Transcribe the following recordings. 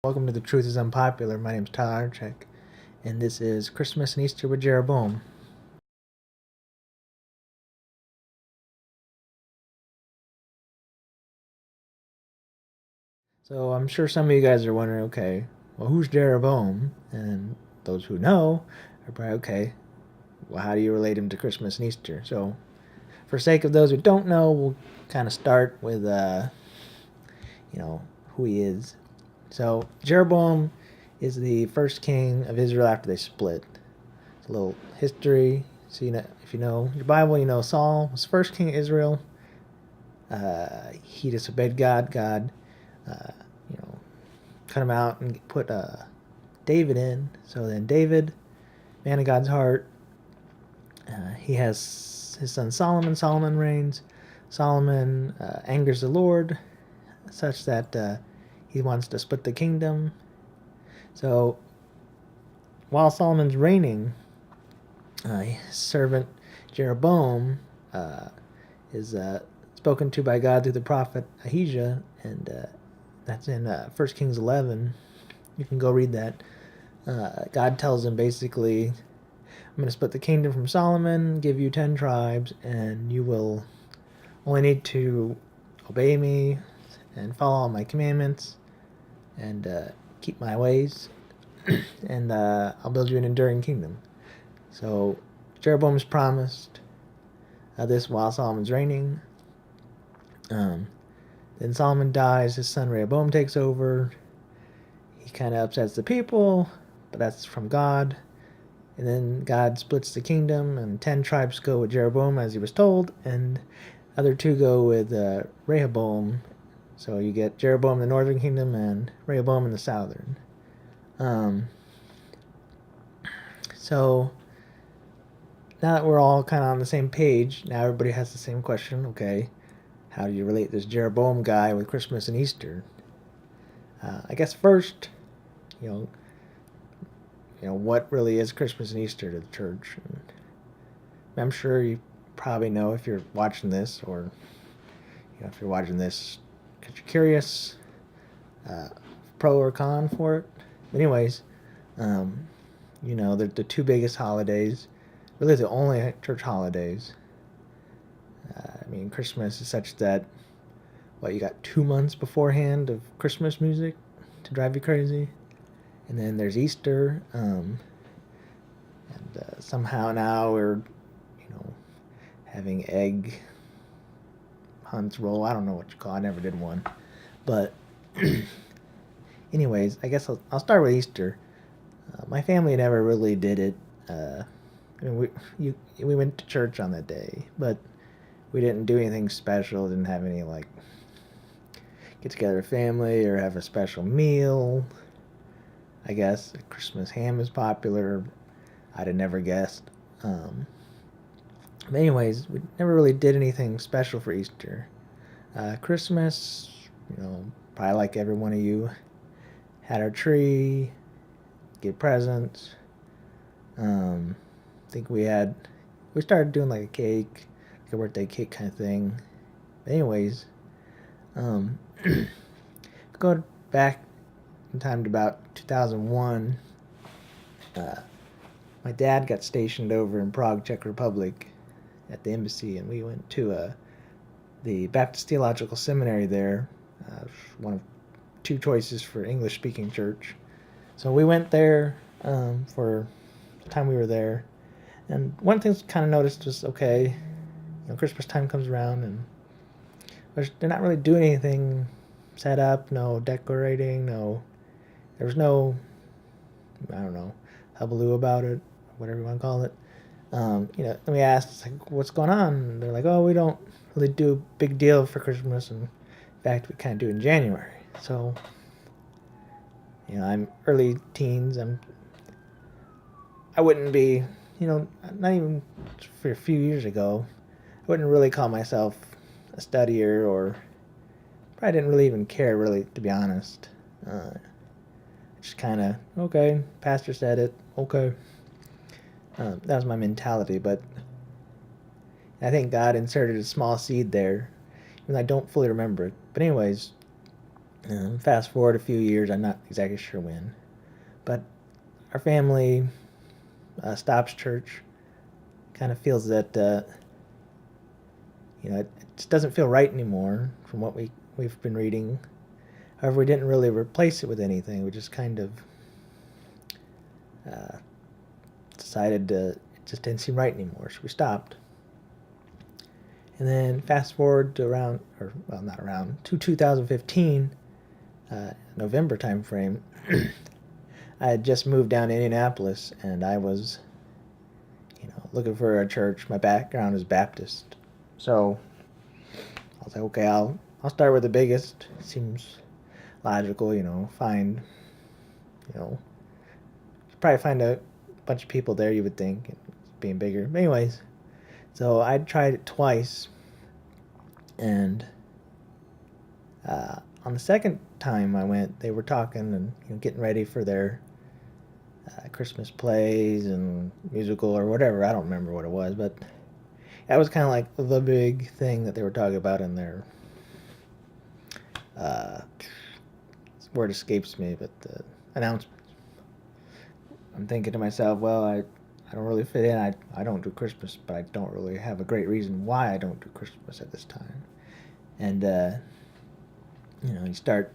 Welcome to The Truth is Unpopular. My name's TorahTime, and this is Christmas and Easter with Jeroboam. So I'm sure some of you guys are wondering, okay, well, who's Jeroboam? And those who know are probably, okay, well, how do you relate him to Christmas and Easter? So for sake of those who don't know, we'll kind of start with, who he is. So Jeroboam is the first king of Israel after they split. It's a little history. So if you know your Bible, you know Saul was first king of Israel. He disobeyed God. God, uh, cut him out and put David in. So then David, man of God's heart, he has his son Solomon. Solomon reigns. Solomon angers the Lord such that he wants to split the kingdom. So while Solomon's reigning, his servant Jeroboam is spoken to by God through the prophet Ahijah, and that's in 1 Kings 11. You can go read that. God tells him basically, I'm going to split the kingdom from Solomon, give you 10 tribes, and you will only need to obey me and follow all my commandments and keep my ways, and I'll build you an enduring kingdom. So Jeroboam's promised this while Solomon's reigning. Then Solomon dies, his son Rehoboam takes over. He kind of upsets the people, but that's from God. And then God splits the kingdom, and 10 tribes go with Jeroboam as he was told, and other 2 go with Rehoboam. So you get Jeroboam in the northern kingdom and Rehoboam in the southern. So now that we're all kind of on the same page, now everybody has the same question. Okay, how do you relate this Jeroboam guy with Christmas and Easter? I guess first, what really is Christmas and Easter to the church? And I'm sure you probably know if you're watching this, or if you're watching this because you're curious, pro or con for it. But anyways, they're the 2 biggest holidays, really the only church holidays. Christmas is such that, you got 2 months beforehand of Christmas music to drive you crazy. And then there's Easter, and somehow now we're, having egg hunts roll. I don't know what you call it. I never did one. But anyways, I guess I'll start with Easter. My family never really did it. We went to church on that day, but we didn't do anything special. Didn't have any get together family or have a special meal. I guess a Christmas ham is popular. I'd have never guessed. But anyways, we never really did anything special for Easter. Christmas, probably like every one of you, had our tree, get presents. I think we started doing like a cake, like a birthday cake kind of thing. But anyways, go back in time to about 2001. My dad got stationed over in Prague, Czech Republic, at the embassy, and we went to the Baptist Theological Seminary there, one of 2 choices for English-speaking church. So we went there for the time we were there, and one thing I kind of noticed was, okay, Christmas time comes around, and they're not really doing anything set up, no decorating, there was no, I don't know, hubbub about it, whatever you want to call it. Then we asked, what's going on? And they're like, oh, we don't really do a big deal for Christmas, and in fact, we kind of do it in January. So, I'm early teens. I wouldn't be, not even for a few years ago, I wouldn't really call myself a studier, or probably didn't really even care, really, to be honest. Just kind of, okay, pastor said it, okay. That was my mentality, but I think God inserted a small seed there, and I don't fully remember it. But anyways, Fast forward a few years, I'm not exactly sure when, but our family stops church. Kind of feels that it just doesn't feel right anymore from what we've been reading. However, we didn't really replace it with anything. We just kind of uh, decided it just didn't seem right anymore, so we stopped. And then fast forward to to 2015, November time frame. I had just moved down to Indianapolis, and I was, looking for a church. My background is Baptist, so I was like, okay, I'll start with the biggest. Seems logical, find, probably find a bunch of people there, you would think, being bigger. But anyways, so I tried it twice, and on the second time I went, they were talking and getting ready for their Christmas plays and musical or whatever. I don't remember what it was, but that was kind of like the big thing that they were talking about in their word escapes me, but the announcements. I'm thinking to myself, well, I don't really fit in. I don't do Christmas, but I don't really have a great reason why I don't do Christmas at this time. And you start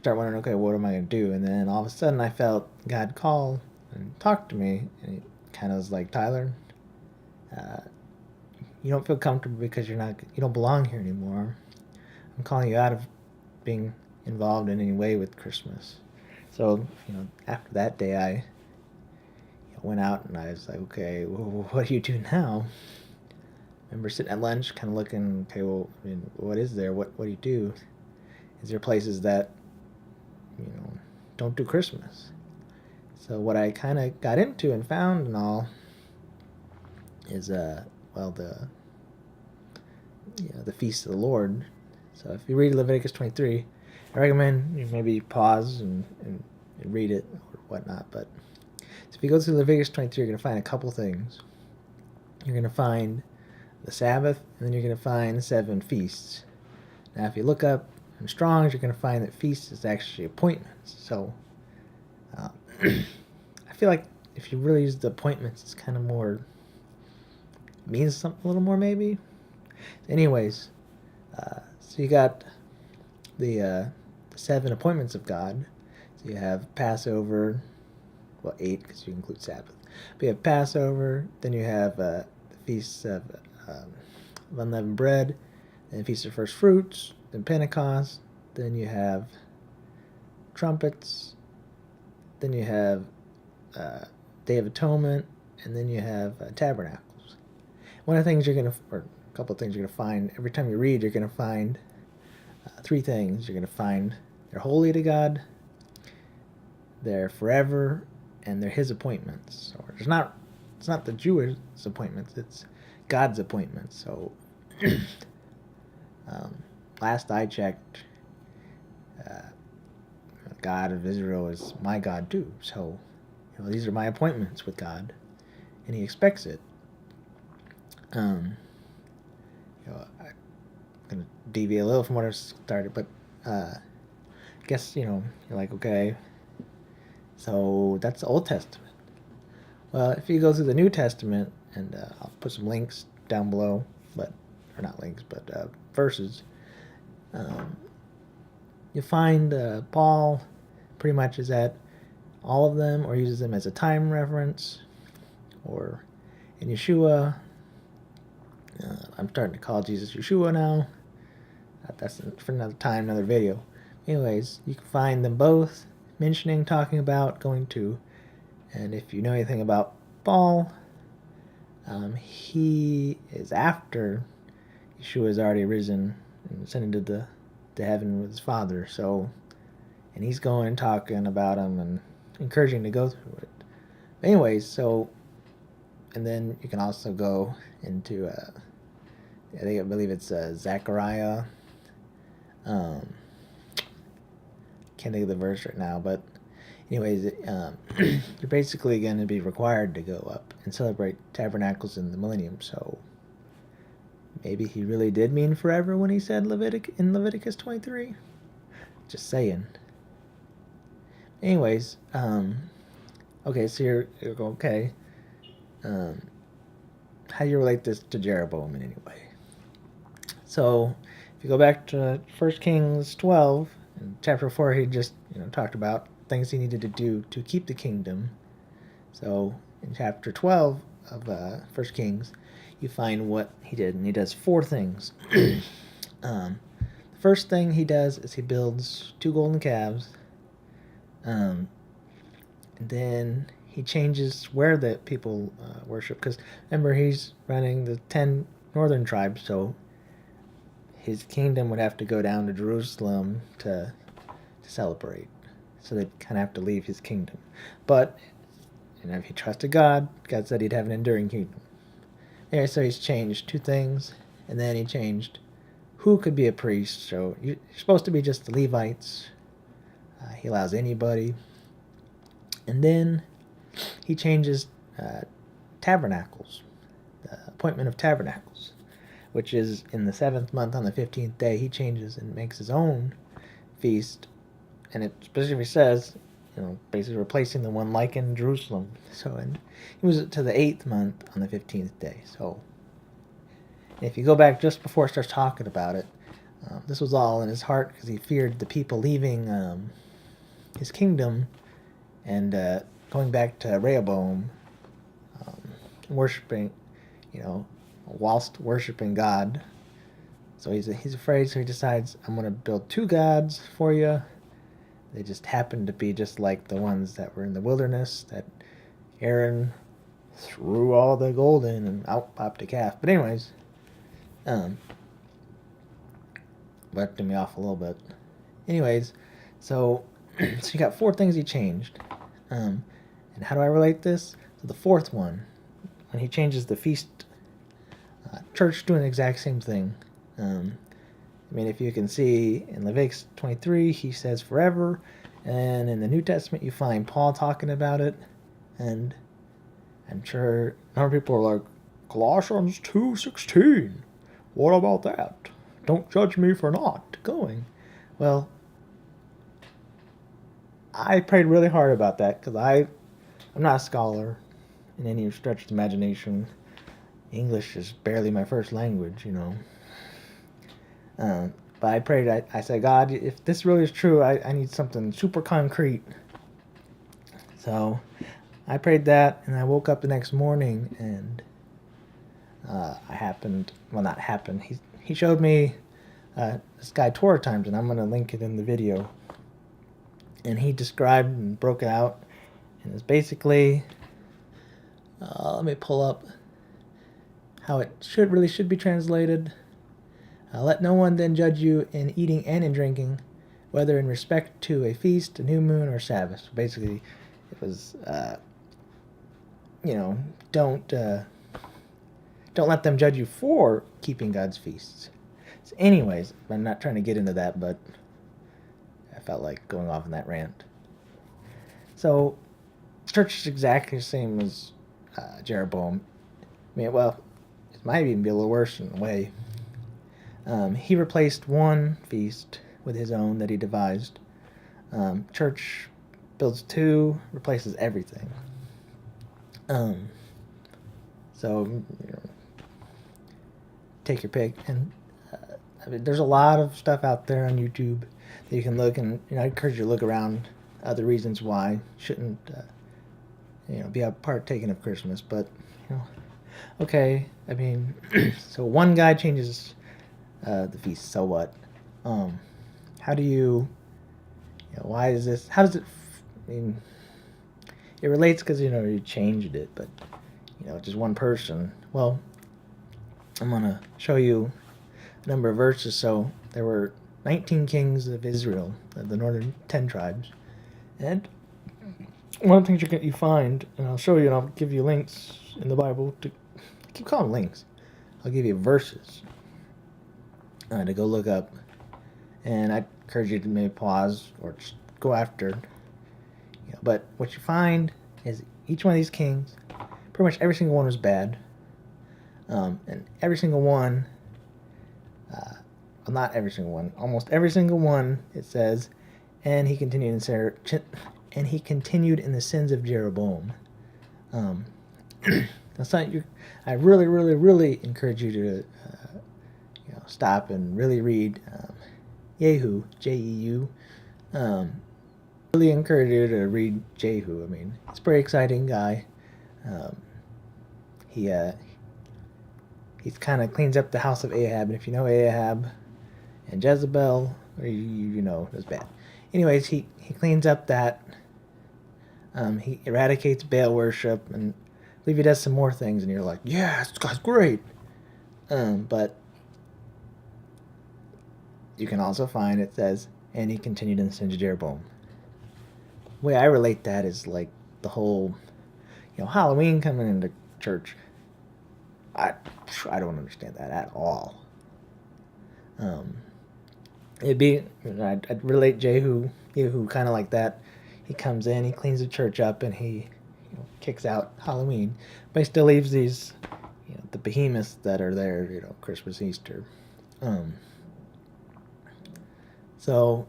wondering, okay, what am I going to do? And then all of a sudden I felt God call and talk to me, and he kind of was like, Tyler, you don't feel comfortable because you don't belong here anymore. I'm calling you out of being involved in any way with Christmas. So, after that day, I went out and I was like, okay, well, what do you do now? I remember sitting at lunch, kind of looking, okay, well, what is there? What do you do? Is there places that, don't do Christmas? So what I kind of got into and found and all is, the feast of the Lord. So if you read Leviticus 23, I recommend you maybe pause and read it or whatnot. But so if you go through Leviticus 23, you're going to find a couple things. You're going to find the Sabbath, and then you're going to find 7 feasts. Now, if you look up in Strong's, you're going to find that feast is actually appointments. So I feel like if you really use the appointments, it's kind of more, means something a little more maybe. Anyways, so you got the 7 appointments of God. So you have Passover, 8 because you include Sabbath. But you have Passover, then you have the Feast of Unleavened Bread, then Feast of First Fruits, then Pentecost, then you have trumpets, then you have Day of Atonement, and then you have Tabernacles. One of the things or a couple of things you're going to find, every time you read, you're going to find 3 things. You're going to find they're holy to God, they're forever, and they're His appointments. So it's not the Jewish appointments, it's God's appointments. So last I checked, God of Israel is my God too. So these are my appointments with God, and He expects it. I'm gonna deviate a little from what I started, but I guess you're like, okay, so that's the Old Testament. Well, if you go through the New Testament, and I'll put some links down below, or not links, but verses, you find Paul pretty much is at all of them, or uses them as a time reference, or in Yeshua. I'm starting to call Jesus Yeshua now. That's for another time, another video. Anyways, you can find them both mentioning, talking about, going to. And if you know anything about Paul, he is after Yeshua has already risen and ascended to heaven with his Father. So, and he's going and talking about him and encouraging to go through it. Anyways, so, and then you can also go into, I believe it's Zechariah. Can't think of the verse right now, but anyways, you're basically going to be required to go up and celebrate tabernacles in the millennium. So Maybe he really did mean forever when he said in Leviticus 23. Just saying. Anyways, okay, so you're going, okay. How do you relate this to Jeroboam in any way? So, if you go back to 1 Kings 12, in chapter 4, he just talked about things he needed to do to keep the kingdom. So, in chapter 12 of 1 Kings, you find what he did, and he does 4 things. The first thing he does is he builds 2 golden calves. And then he changes where the people worship, because remember, he's running the 10 northern tribes, so his kingdom would have to go down to Jerusalem to celebrate. So they'd kind of have to leave his kingdom. But if he trusted God, God said he'd have an enduring kingdom. Anyway, so he's changed 2 things, and then he changed who could be a priest. So you're supposed to be just the Levites. He allows anybody. And then he changes tabernacles, the appointment of tabernacles, which is in the 7th month on the 15th day. He changes and makes his own feast, and it specifically says, basically replacing the one like in Jerusalem. So, and he moves it to the 8th month on the 15th day. So, if you go back just before it starts talking about it, this was all in his heart because he feared the people leaving his kingdom and going back to Rehoboam, worshiping, whilst worshiping God. So he's afraid, so he decides, I'm going to build 2 gods for you. They just happen to be just like the ones that were in the wilderness that Aaron threw all the gold in and out popped a calf. But anyways, bucked me off a little bit. Anyways, so you got 4 things he changed. And how do I relate this? So the 4th one, when he changes the feast, church doing the exact same thing. If you can see in Leviticus 23, he says forever, and in the New Testament you find Paul talking about it, and I'm sure a number of people are like, Colossians 2:16, what about that? Don't judge me for not going. Well, I prayed really hard about that because I'm not a scholar in any stretch of the imagination. English is barely my first language, But I prayed, I said, God, if this really is true, I need something super concrete. So I prayed that, and I woke up the next morning, and he showed me this guy TorahTime, and I'm going to link it in the video. And he described and broke it out, and it's basically, let me pull up how it should be translated. Let no one then judge you in eating and in drinking, whether in respect to a feast, a new moon, or Sabbath. So basically, it was, don't let them judge you for keeping God's feasts. So anyways, I'm not trying to get into that, but I felt like going off on that rant. So, church is exactly the same as Jeroboam. It might even be a little worse in a way. He replaced one feast with his own that he devised. Church builds 2, replaces everything. So, take your pick. And there's a lot of stuff out there on YouTube that you can look, and I encourage you to look around other reasons why you shouldn't be a partaking of Christmas. But okay, so one guy changes the feast, so what? How do you, why is this, how does it, it relates because, you changed it, but, just one person. Well, I'm going to show you a number of verses. So there were 19 kings of Israel, the northern 10 tribes, and one of the things you find, and I'll show you, and I'll give you links in the Bible, I keep calling them links, I'll give you verses to go look up, and I encourage you to maybe pause or just go after. But what you find is each one of these kings, pretty much every single one was bad, and every single one well, not every single one, almost every single one, it says, and he continued in the sins of Jeroboam. That's not your. I really, really, really encourage you to, stop and really read Jehu, Jehu. Really encourage you to read Jehu. I mean, he's a pretty exciting guy. He kind of cleans up the house of Ahab, and if you know Ahab and Jezebel, or you know, it was bad. Anyways, he cleans up that. He eradicates Baal worship, and I believe he does some more things, and you're like, yeah, this guy's great. But you can also find it says, and he continued in the sins of Jeroboam. The way I relate that is like the whole, Halloween coming into church. I don't understand that at all. I'd relate Jehu kind of like that. He comes in, he cleans the church up, and he kicks out Halloween, but he still leaves these, the behemoths that are there, Christmas, Easter. So,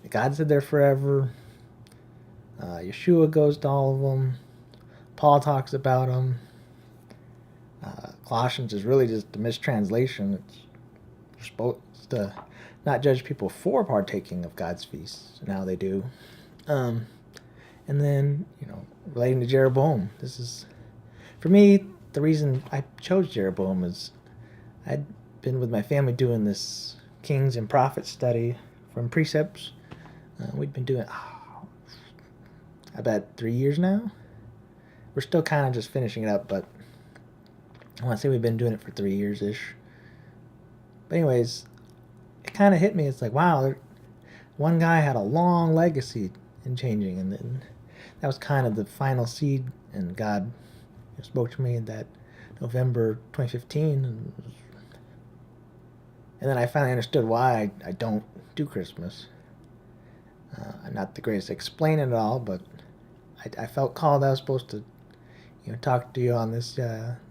God's there forever. Yeshua goes to all of them. Paul talks about them. Colossians is really just a mistranslation. You're supposed to not judge people for partaking of God's feasts. Now they do. And then, relating to Jeroboam. This is, for me, the reason I chose Jeroboam is I'd been with my family doing this Kings and Prophets study from Precepts. We'd been doing, about 3 years now. We're still kind of just finishing it up, but I want to say we've been doing it for 3 years-ish. But anyways, it kind of hit me. It's like, wow, one guy had a long legacy in changing, and then that was kind of the final seed, and God spoke to me in that November 2015, and then I finally understood why I don't do Christmas. I'm not the greatest at explaining it all, but I felt called. I was supposed to, talk to you on this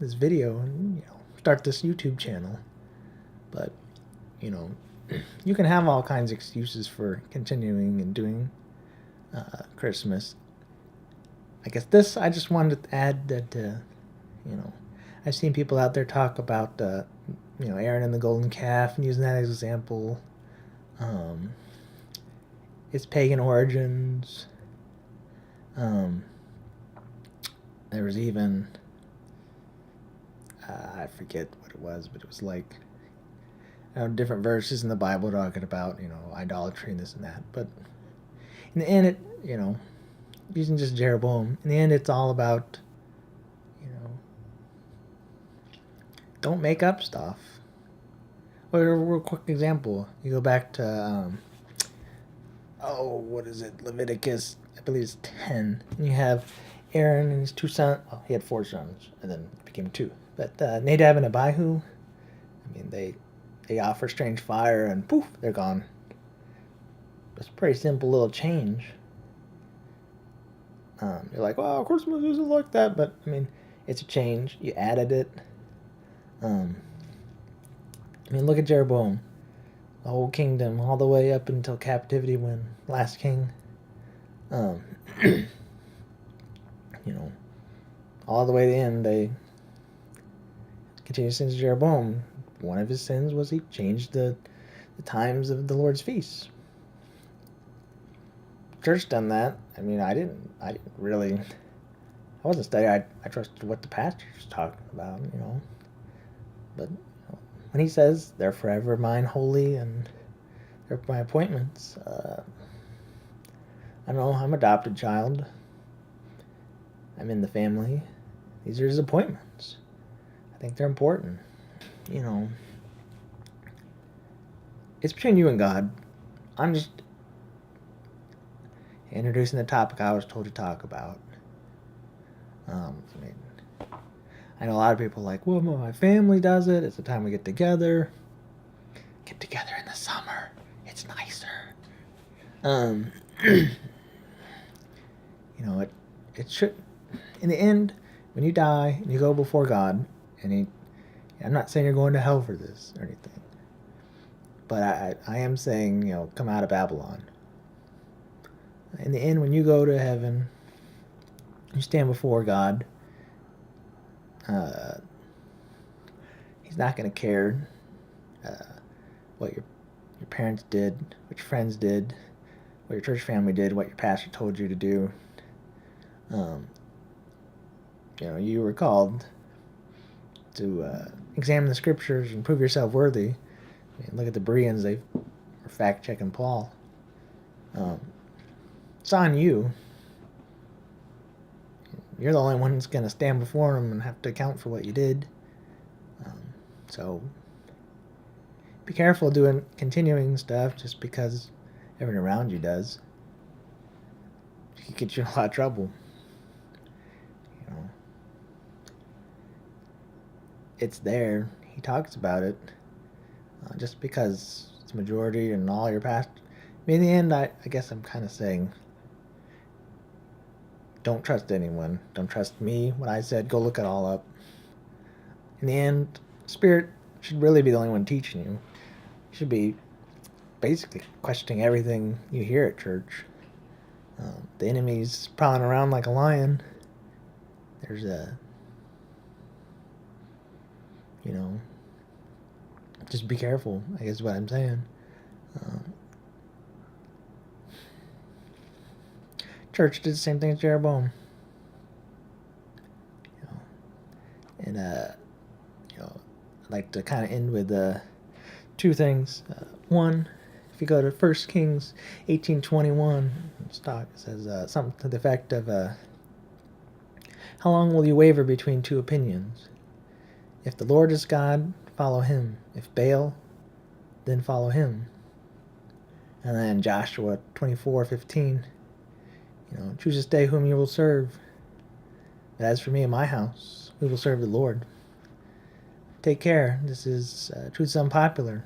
this video and start this YouTube channel. But you can have all kinds of excuses for continuing and doing Christmas. I guess I just wanted to add that I've seen people out there talk about Aaron and the golden calf and using that as an example. Its pagan origins. There was even I forget what it was, but it was like different verses in the Bible talking about idolatry and this and that. But in the end, it using just Jeroboam. In the end, it's all about don't make up stuff. Or a real quick example, you go back to what is it? Leviticus, I believe it's 10. And you have Aaron and his two sons. Oh, he had 4 sons, and then it became 2. But Nadab and Abihu, I mean, they offer strange fire, and poof, they're gone. It's a pretty simple little change. You're like, well, Christmas isn't like that, but I mean, it's a change. You added it. Look at Jeroboam. The whole kingdom, all the way up until captivity when last king. All the way to the end, they continue since Jeroboam. One of his sins was he changed the times of the Lord's feasts. Church done that. I mean, I didn't really. I wasn't studying. I trusted what the pastor's talking about, But when he says they're forever mine, holy, and they're my appointments, I don't know. I'm an adopted child. I'm in the family. These are his appointments. I think they're important. It's between you and God. I'm just introducing the topic I was told to talk about. I know a lot of people are like, well, my family does it. It's the time we get together. Get together in the summer. It's nicer. It should, in the end, when you die and you go before God, and I'm not saying you're going to hell for this or anything. But I am saying, come out of Babylon. In the end, when you go to heaven, you stand before God. He's not going to care what your parents did, what your friends did, what your church family did, what your pastor told you to do. You were called to examine the scriptures and prove yourself worthy. Look at the Bereans; they were fact-checking Paul. It's on you. You're the only one that's going to stand before him and have to account for what you did. So be careful continuing stuff just because everyone around you does. It can get you in a lot of trouble. It's there. He talks about it. Just because it's majority and all your past. In the end, I guess I'm kind of saying, don't trust anyone. Don't trust me. What I said, go look it all up. In the end, Spirit should really be the only one teaching you. You should be basically questioning everything you hear at church. The enemy's prowling around like a lion. There's just be careful, I guess is what I'm saying. Church did the same thing as Jeroboam. And I'd like to kind of end with two things. One, if you go to 1 Kings 18:21, it says something to the effect of, how long will you waver between two opinions? If the Lord is God, follow him. If Baal, then follow him. And then Joshua 24:15, choose this day whom you will serve. But as for me and my house, we will serve the Lord. Take care. This is Truth's Unpopular.